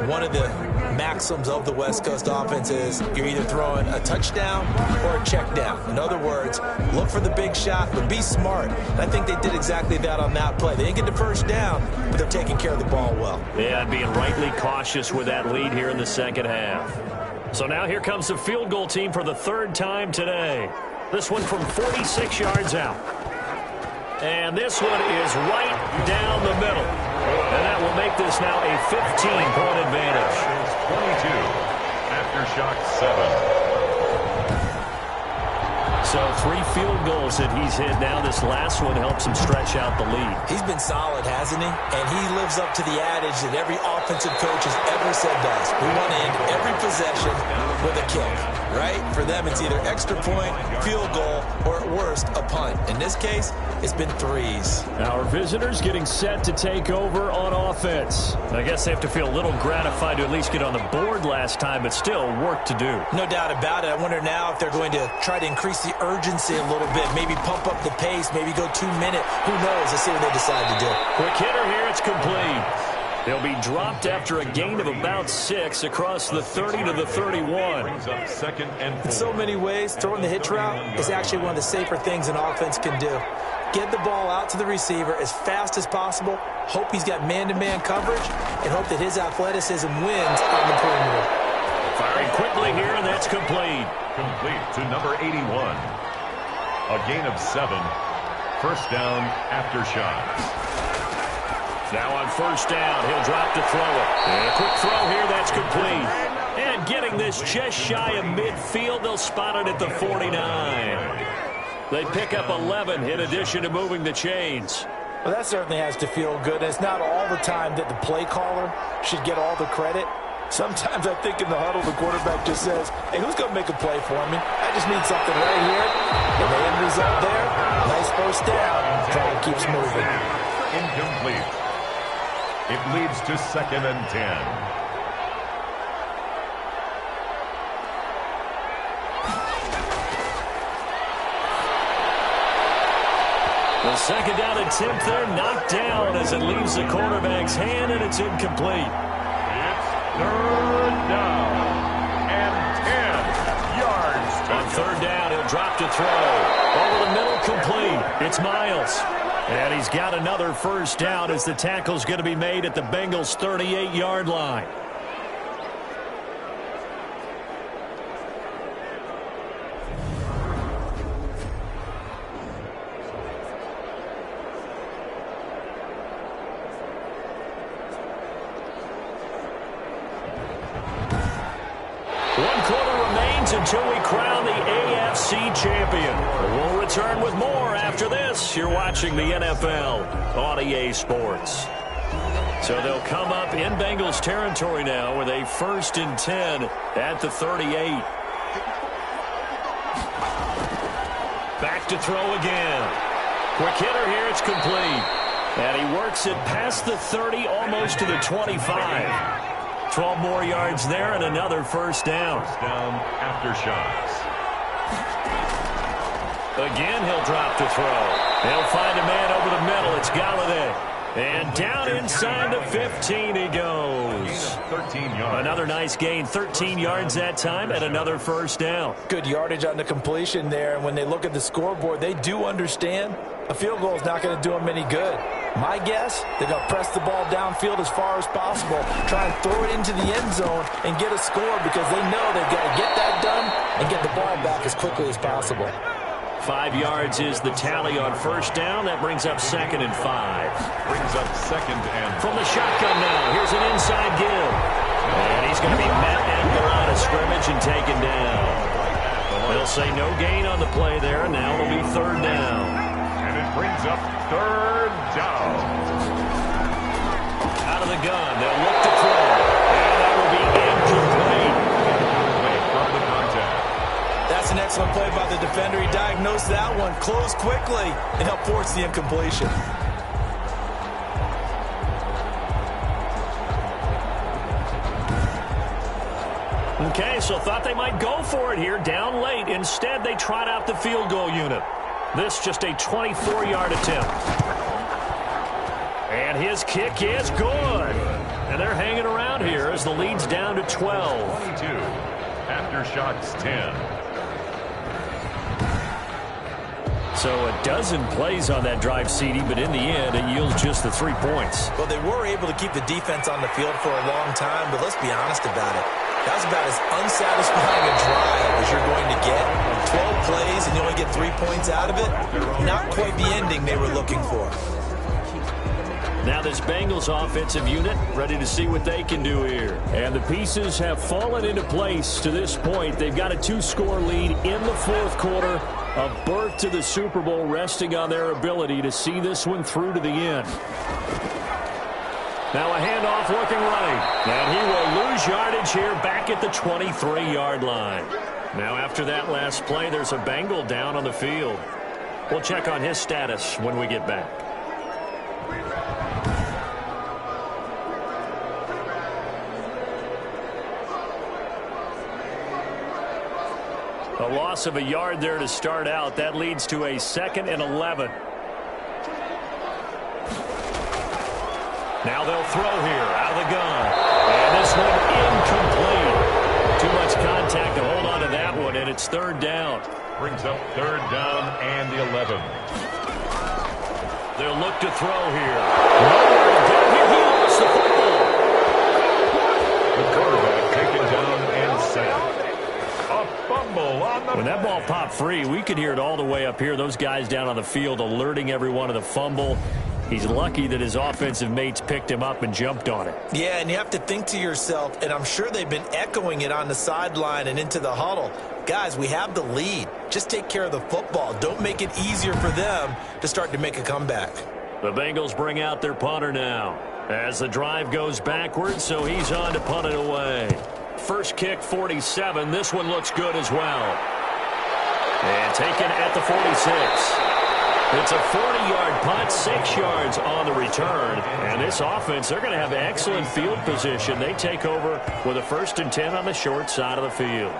one of the maxims of the West Coast offense is you're either throwing a touchdown or a check down. In other words, look for the big shot, but be smart. And I think they did exactly that on that play. They didn't get the first down, but they're taking care of the ball well. Yeah, being rightly cautious with that lead here in the second half. So now here comes the field goal team for the 3rd time today. This one from 46 yards out. And this one is right down the middle. And that will make this now a 15-point advantage. 22. Aftershocks 7. So 3 field goals that he's hit now. This last one helps him stretch out the lead. He's been solid, hasn't he? And he lives up to the adage that every offensive coach has ever said to us. We want to end every possession with a kick, right? For them, it's either extra point, field goal, or at worst, a punt. In this case, it's been 3s. Our visitors getting set to take over on offense. I guess they have to feel a little gratified to at least get on the board last time, but still work to do. No doubt about it. I wonder now if they're going to try to increase the urgency a little bit, maybe pump up the pace, maybe go 2-minute. Who knows? Let's see what they decide to do. Quick hitter here. It's complete. They'll be dropped after a gain of about 6 across the 30 to the 31. Brings up 2nd and 4. In so many ways, throwing the hitch route is actually one of the safer things an offense can do. Get the ball out to the receiver as fast as possible, hope he's got man-to-man coverage, and hope that his athleticism wins on the perimeter. Firing quickly here, and that's complete. Complete to number 81. A gain of 7. First down, Aftershocks. Now on 1st down, he'll drop to throw it. And a quick throw here, that's complete. And getting this just shy of midfield, they'll spot it at the 49. They pick up 11 in addition to moving the chains. Well, that certainly has to feel good. It's not all the time that the play caller should get all the credit. Sometimes I think in the huddle, the quarterback just says, hey, who's going to make a play for me? I just need something right here. And the end result there, nice first down. Try to keep moving. Incomplete. It leads to 2nd and 10. The 2nd down attempt there knocked down as it leaves the quarterback's hand, and it's incomplete. It's 3rd down and 10 yards. On 3rd down, he'll drop to throw. Over the middle, complete. It's Miles. And he's got another first down as the tackle's going to be made at the Bengals' 38-yard line. until we crown the AFC champion. We'll return with more after this. You're watching the NFL on EA Sports. So they'll come up in Bengals territory now with a 1st and 10 at the 38. Back to throw again. Quick hitter here, it's complete. And he works it past the 30, almost to the 25. 12 more yards there and another first down. First down, Aftershocks. Again, he'll drop to throw. He'll find a man over the middle. It's Galladay. And down inside the 15 he goes. 13 yards. Another nice gain, 13 yards that time, and another first down. Good yardage on the completion there. And when they look at the scoreboard, they do understand a field goal is not going to do them any good. My guess, they're going to press the ball downfield as far as possible, try and throw it into the end zone and get a score because they know they've got to get that done and get the ball back as quickly as possible. 5 yards is the tally on first down. That brings up 2nd and 5. Brings up 2nd and 5. From the shotgun now, here's an inside give. And he's going to be met at the line of scrimmage and taken down. They'll say no gain on the play there. Now it'll be 3rd down. And it brings up 3rd down. Out of the gun, they'll look to throw. And that will be incomplete. Away from the contact. That's an excellent play by the defender. He diagnosed that one, closed quickly, and helped force the incompletion. Okay, so thought they might go for it here, down late. Instead, they trot out the field goal unit. This just a 24-yard attempt. And his kick is good. And they're hanging around here as the lead's down to 12. 22. Aftershocks 10. So a dozen plays on that drive, CD, but in the end, it yields just the 3 points. Well, they were able to keep the defense on the field for a long time, but let's be honest about it. That was about as unsatisfying a drive as you're going to get. 12 plays and you only get 3 points out of it. Not quite the ending they were looking for. Now this Bengals offensive unit ready to see what they can do here. And the pieces have fallen into place to this point. They've got a 2-score lead in the 4th quarter. A berth to the Super Bowl resting on their ability to see this one through to the end. Now a handoff looking right. And he will lose yardage here back at the 23-yard line. Now after that last play, there's a Bengal down on the field. We'll check on his status when we get back. A loss of a yard there to start out. That leads to a 2nd and 11. Now they'll throw here out of the gun. And this one incomplete. Too much contact to hold on to that one, and it's 3rd down. Brings up 3rd down and 11. They'll look to throw here. Nowhere to go here. He lost the football. The quarterback taken down and sacked. A fumble on the... When that ball popped free, we could hear it all the way up here. Those guys down on the field alerting everyone of the fumble. He's lucky that his offensive mates picked him up and jumped on it. Yeah, and you have to think to yourself, and I'm sure they've been echoing it on the sideline and into the huddle. Guys, we have the lead. Just take care of the football. Don't make it easier for them to start to make a comeback. The Bengals bring out their punter now as the drive goes backwards, so he's on to punt it away. First kick, 47. This one looks good as well. And taken at the 46. It's a 40-yard punt, 6 yards on the return. And this offense, they're going to have excellent field position. They take over with a 1st and 10 on the short side of the field.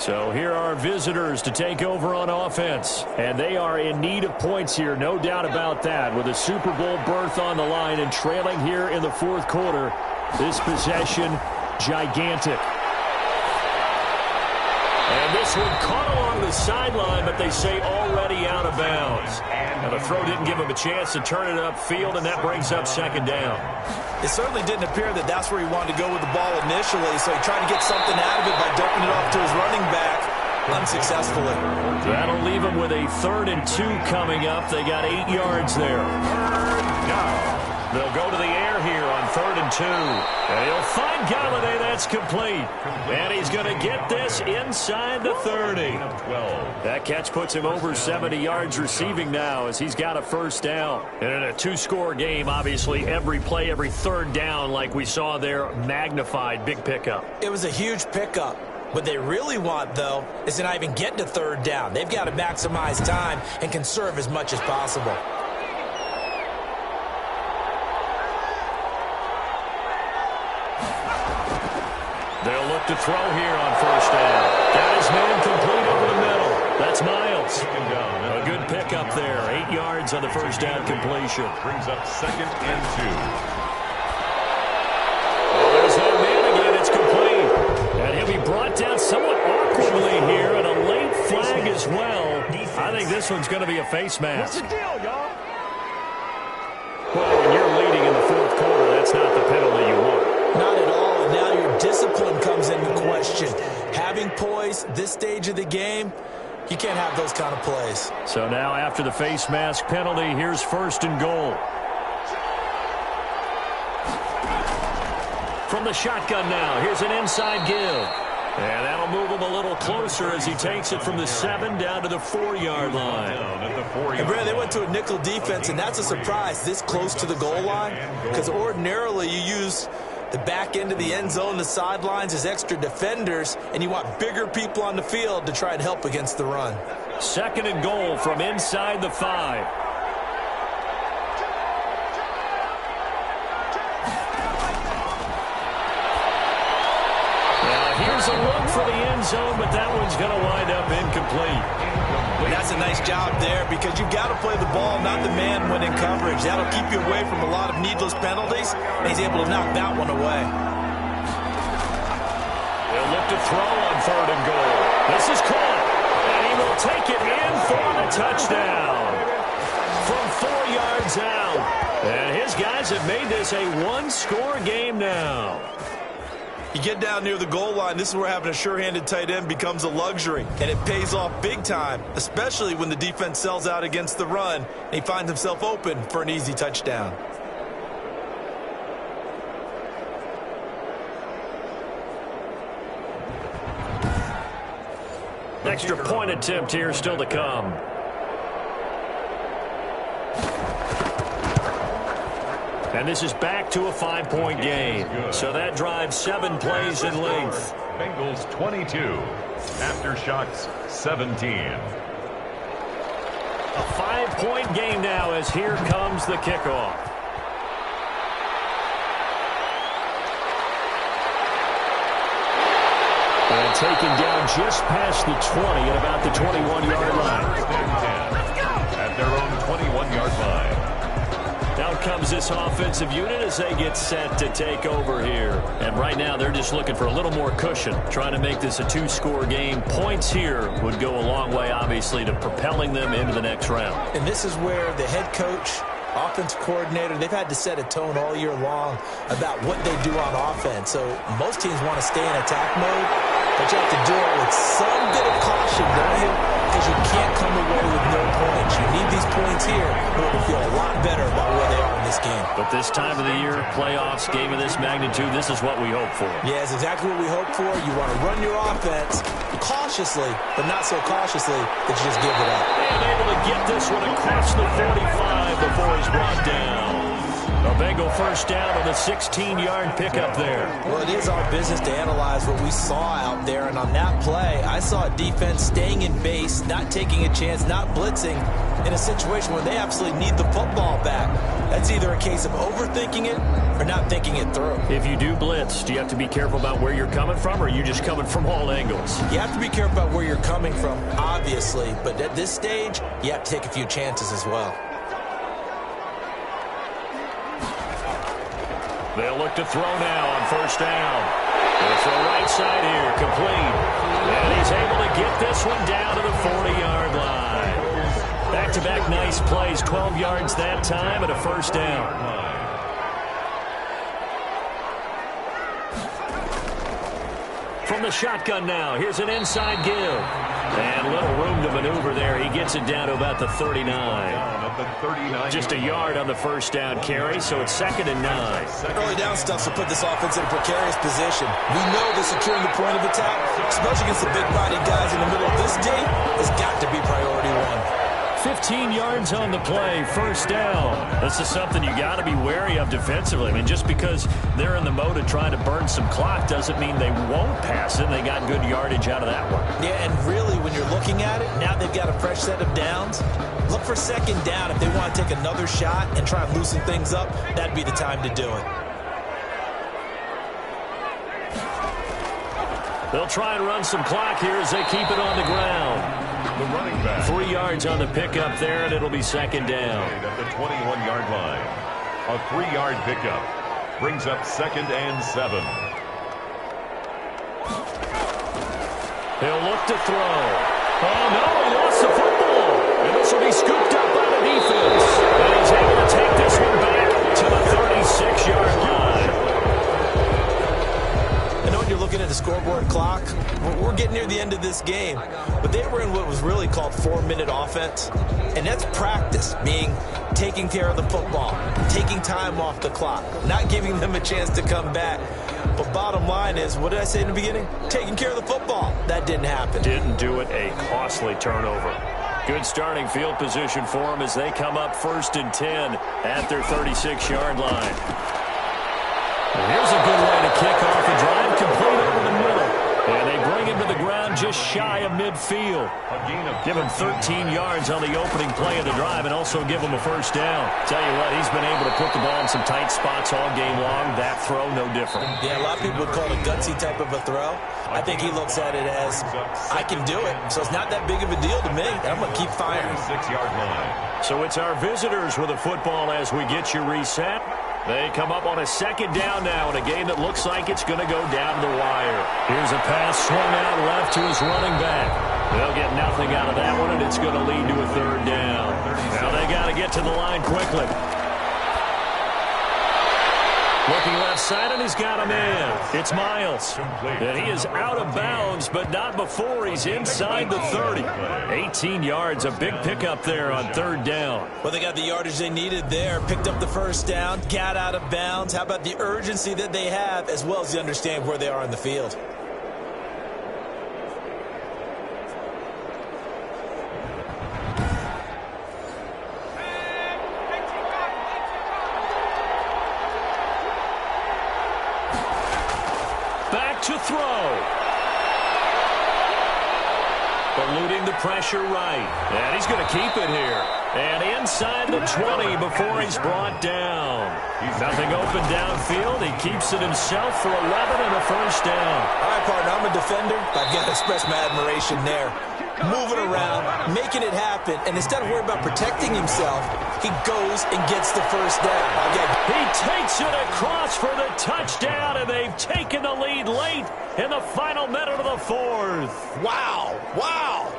So here are visitors to take over on offense. And they are in need of points here, no doubt about that. With a Super Bowl berth on the line and trailing here in the 4th quarter, this possession gigantic. And this one caught along the sideline, but they say already out of bounds. Now the throw didn't give him a chance to turn it upfield, and that brings up 2nd down. It certainly didn't appear that that's where he wanted to go with the ball initially, so he tried to get something out of it by dumping it off to his running back unsuccessfully. That'll leave him with a 3rd and 2 coming up. They got 8 yards there. They'll go to the air here on 3rd and and 2. And he'll find Galladay. That's complete. And he's going to get this inside the 30. That catch puts him over 70 yards receiving now as he's got a first down. And in a two-score game, obviously, every play, every third down, like we saw there, magnified. Big pickup. It was a huge pickup. What they really want, though, is to not even get to third down. They've got to maximize time and conserve as much as possible. They'll look to throw here on first down. Got his man complete over the middle. That's Miles. A good pickup there. 8 yards on the first down completion. Brings up 2nd and 2. There's no man again. It's complete. And he'll be brought down somewhat awkwardly here, and a late flag as well. I think this one's going to be a face mask. What's the deal, y'all? Well, when you're leading in the fourth quarter, that's not the penalty you want. Not at all. And now your discipline comes into question. Having poise this stage of the game, you can't have those kind of plays. So now after the face mask penalty, here's 1st and goal. From the shotgun now, here's an inside give. And that'll move him a little closer as he takes it from the 7 down to the 4-yard line. And Brad, they went to a nickel defense, and that's a surprise this close to the goal line, because ordinarily you use the back end of the end zone, the sidelines as extra defenders, and you want bigger people on the field to try and help against the run. 2nd and goal from inside the 5. Here's a look for the end zone, but that one's going to wind up incomplete. And that's a nice job there because you've got to play the ball, not the man when in coverage. That'll keep you away from a lot of needless penalties, and he's able to knock that one away. They'll look to throw on 3rd and goal. This is caught, and he will take it in for the touchdown from 4 yards out. And his guys have made this a one-score game now. You get down near the goal line, this is where having a sure-handed tight end becomes a luxury, and it pays off big time, especially when the defense sells out against the run, and he finds himself open for an easy touchdown. Extra point attempt here still to come. And this is back to a 5-point game. So that drives 7 plays in length. Bengals 22. Aftershocks 17. A 5-point game now as here comes the kickoff. And taken down just past the 20 at about the 21-yard line. At their own 21-yard line. Out comes this offensive unit as they get set to take over here. And right now they're just looking for a little more cushion, trying to make this a 2-score game. Points here would go a long way, obviously, to propelling them into the next round. And this is where the head coach, offensive coordinator, they've had to set a tone all year long about what they do on offense. So most teams want to stay in attack mode, but you have to do it with some bit of caution, don't you? Because you can't come away with no points. You need these points here in order to feel a lot better about where they are in this game. But this time of the year, playoffs, game of this magnitude, this is what we hope for. Yeah, it's exactly what we hope for. You want to run your offense cautiously, but not so cautiously that you just give it up. And able to get this one across the 45 before he's brought down. A Bengal first down on the 16-yard pickup there. Well, it is our business to analyze what we saw out there, and on that play, I saw a defense staying in base, not taking a chance, not blitzing, in a situation where they absolutely need the football back. That's either a case of overthinking it or not thinking it through. If you do blitz, do you have to be careful about where you're coming from, or are you just coming from all angles? You have to be careful about where you're coming from, obviously, but at this stage, you have to take a few chances as well. They'll look to throw now on first down. It's the right side here, complete. And he's able to get this one down to the 40-yard line. Back-to-back nice plays, 12 yards that time and a first down. From the shotgun now, here's an inside give. And a little room to maneuver there. He gets it down to about the 39. Just a yard on the first down carry, so it's 2nd and 9. Early down stuff will put this offense in a precarious position. We know that securing the point of attack, especially against the big-bodied guys in the middle of this day, has got to be priority one. 15 yards on the play, first down. This is something you got to be wary of defensively. I mean, just because they're in the mode of trying to burn some clock doesn't mean they won't pass it. They got good yardage out of that one. Yeah, and really, when you're looking at it, now they've got a fresh set of downs. Look for 2nd down. If they want to take another shot and try and loosen things up, that'd be the time to do it. They'll try and run some clock here as they keep it on the ground. The running back. 3 yards on the pickup there, and it'll be 2nd down. At the 21-yard line. A 3-yard pickup. Brings up 2nd and 7. He'll look to throw. Oh, no, he lost the football. And this will be scooped up by the defense. And he's able to take this one back to the 36-yard line. I know when you're looking at the scoreboard clock, we're getting near the end of this game, but they were in what was really called 4-minute offense, and that's practice, meaning taking care of the football, taking time off the clock, not giving them a chance to come back. But bottom line is, what did I say in the beginning? Taking care of the football. That didn't happen. Didn't do it, a costly turnover. Good starting field position for them as they come up 1st and 10 at their 36-yard line. And here's a good way to kick off a drive, complete over the middle. And they bring him to the ground just shy of midfield. Give him 13 yards on the opening play of the drive and also give him a first down. Tell you what, he's been able to put the ball in some tight spots all game long. That throw, no different. Yeah, a lot of people would call it a gutsy type of a throw. I think he looks at it as, I can do it. So it's not that big of a deal to me. I'm going to keep firing. 6-yard line. So it's our visitors with a football as we get you reset. They come up on a 2nd down now in a game that looks like it's going to go down the wire. Here's a pass swung out left to his running back. They'll get nothing out of that one, and it's going to lead to a 3rd down. Now they got to get to the line quickly. Looking left side, and he's got him in. It's Miles. And he is out of bounds, but not before he's inside the 30. 18 yards, a big pickup there on 3rd down. Well, they got the yardage they needed there, picked up the first down, got out of bounds. How about the urgency that they have, as well as the understand where they are in the field? To throw. Eluding the pressure right. And he's going to keep it here. And inside the 20 before he's brought down. Nothing open downfield. He keeps it himself for 11 and a first down. All right, partner, I'm a defender. I've got to express my admiration there. Moving around, making it happen, and instead of worrying about protecting himself, he goes and gets the first down. Again, he takes it across for the touchdown, and they've taken the lead late in the final minute of the 4th. Wow, wow,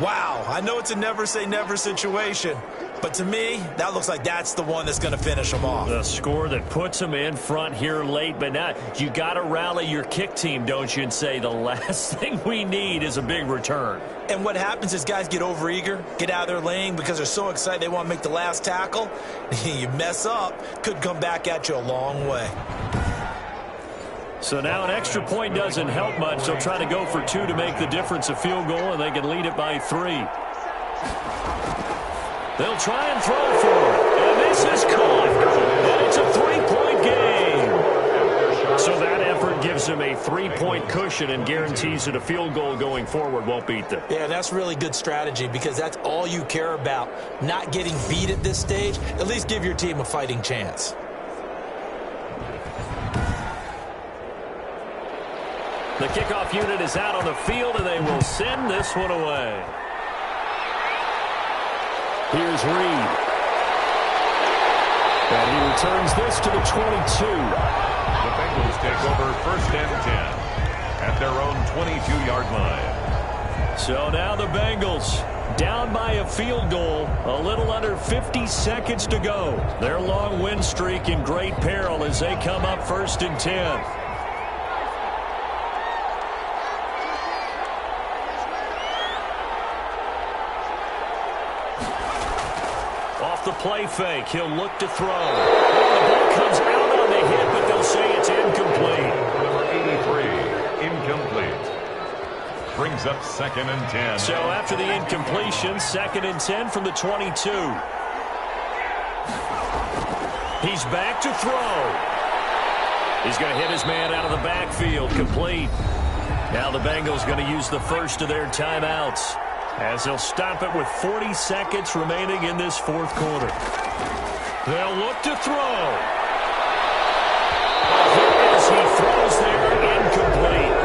wow. I know it's a never say never situation, but to me, that looks like that's the one that's going to finish them off. The score that puts them in front here late, but now you got to rally your kick team, don't you, and say the last thing we need is a big return. And what happens is guys get overeager, get out of their lane because they're so excited they want to make the last tackle. You mess up, could come back at you a long way. So now an extra point doesn't help much. They'll try to go for 2 to make the difference a field goal, and they can lead it by 3. They'll try and throw for it. And this is caught. And it's a 3-point game. So that effort gives them a 3-point cushion and guarantees that a field goal going forward won't beat them. Yeah, that's really good strategy because that's all you care about. Not getting beat at this stage. At least give your team a fighting chance. The kickoff unit is out on the field, and they will send this one away. Here's Reed. And he returns this to the 22. The Bengals take over 1st and 10 at their own 22-yard line. So now the Bengals down by a field goal, a little under 50 seconds to go. Their long win streak in great peril as they come up 1st and 10. off the play fake. He'll look to throw. Oh, the ball comes out on the hit, but they'll say it's incomplete. Number 83, incomplete. Brings up 2nd and 10. So after the incompletion, 2nd and 10 from the 22. He's back to throw. He's going to hit his man out of the backfield. Complete. Now the Bengals going to use the first of their timeouts as they'll stop it with 40 seconds remaining in this fourth quarter. They'll look to throw. As he throws there, incomplete.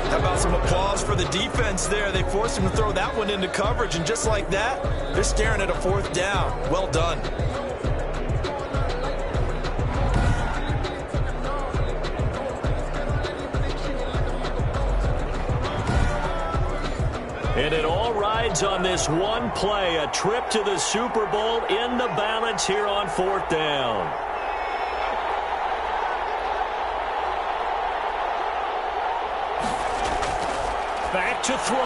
How about some applause for the defense there? They forced him to throw that one into coverage, and just like that, they're staring at a 4th down. Well done. And it all rides on this one play, a trip to the Super Bowl in the balance here on 4th down. Back to throw.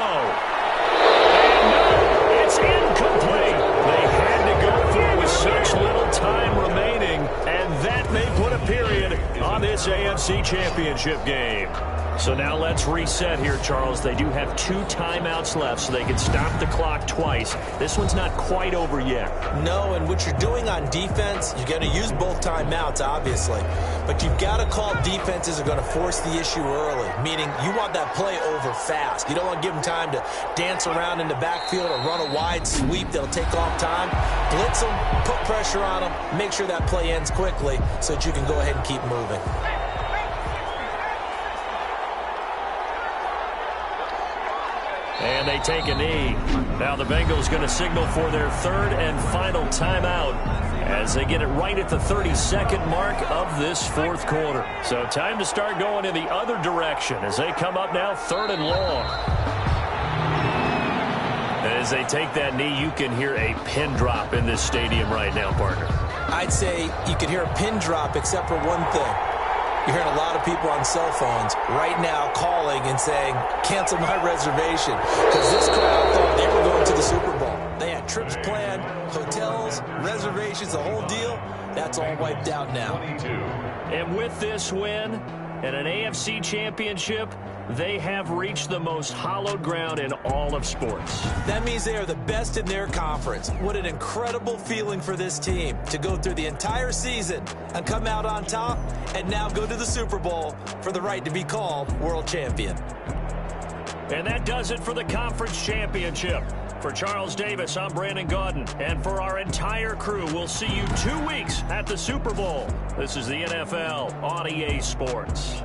And no, it's incomplete. They had to go for it with such little time remaining, and that may put a period on this AFC Championship game. So now let's reset here, Charles. They do have 2 timeouts left, so they can stop the clock twice. This one's not quite over yet. No, and what you're doing on defense, you're going to use both timeouts, obviously. But you've got to call defenses are going to force the issue early, meaning you want that play over fast. You don't want to give them time to dance around in the backfield or run a wide sweep that'll take off time. Blitz them, put pressure on them, make sure that play ends quickly so that you can go ahead and keep moving. And they take a knee. Now the Bengals going to signal for their 3rd and final timeout as they get it right at the 32nd mark of this 4th quarter. So time to start going in the other direction as they come up now 3rd and long. As they take that knee, you can hear a pin drop in this stadium right now, partner. I'd say you could hear a pin drop except for one thing. You're hearing a lot of people on cell phones right now calling and saying, cancel my reservation, because this crowd thought they were going to the Super Bowl. They had trips planned, hotels, reservations, the whole deal. That's all wiped out now. And with this win and an AFC championship, they have reached the most hallowed ground in all of sports. That means they are the best in their conference. What an incredible feeling for this team to go through the entire season and come out on top and now go to the Super Bowl for the right to be called world champion. And that does it for the conference championship. For Charles Davis, I'm Brandon Gaudin. And for our entire crew, we'll see you 2 weeks at the Super Bowl. This is the NFL on EA Sports.